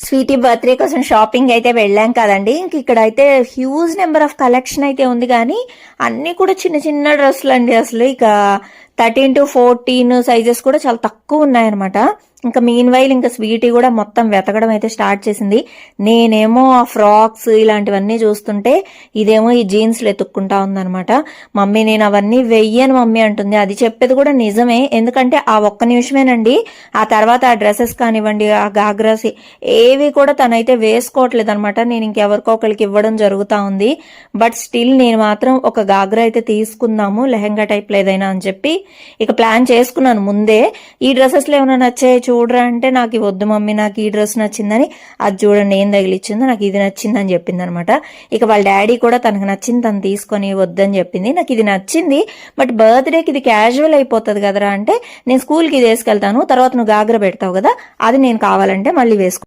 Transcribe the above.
Sweety birthday కోసం shopping అయితే వెళ్ళాం కదండి. ఇంక ఇక్కడ అయితే హ్యూజ్ నెంబర్ ఆఫ్ కలెక్షన్ అయితే ఉంది, కానీ అన్ని కూడా చిన్న చిన్న డ్రెస్సులు అండి. అసలు ఇక 13 to 14 సైజెస్ కూడా చాలా తక్కువ ఉన్నాయన్నమాట. ఇంకా మీన్ వైల్ ఇంకా స్వీటీ కూడా మొత్తం వెతకడం అయితే స్టార్ట్ చేసింది. నేనేమో ఆ ఫ్రాక్స్ ఇలాంటివన్నీ చూస్తుంటే ఇదేమో ఈ జీన్స్లు ఎత్తుక్కుంటా ఉందనమాట. మమ్మీ నేను అవన్నీ వెయ్యను మమ్మీ అంటుంది. అది చెప్పేది కూడా నిజమే, ఎందుకంటే ఆ ఒక్క నిమిషమేనండి. ఆ తర్వాత ఆ డ్రెస్సెస్ కానివ్వండి, ఆ గాగ్రాస్ ఏవి కూడా తనైతే వేసుకోవట్లేదు అనమాట. నేను ఇంకెవరికో ఒకరికి ఇవ్వడం జరుగుతా ఉంది. బట్ స్టిల్ నేను మాత్రం ఒక గాగ్రా అయితే తీసుకుందాము, లెహెంగా టైప్ ఏదైనా అని చెప్పి ఇక ప్లాన్ చేసుకున్నాను ముందే. ఈ డ్రెస్సెస్లో ఏమైనా నచ్చాయి చూడరా అంటే, నాకు వద్దు మమ్మీ, నాకు ఈ డ్రెస్ నచ్చిందని. అది చూడండి ఏం తగిలిచ్చిందో, నాకు ఇది నచ్చిందని చెప్పింది అనమాట. ఇక వాళ్ళ డాడీ కూడా తనకు నచ్చింది తను తీసుకొని వద్దని చెప్పింది. నాకు ఇది నచ్చింది, బట్ బర్త్డేకి ఇది క్యాజువల్ అయిపోతుంది కదరా అంటే, నేను స్కూల్కి ఇది వేసుకెళ్తాను, తర్వాత నువ్వు గాగ్రా పెడతావు కదా, అది నేను కావాలంటే మళ్ళీ వేసుకుంటాను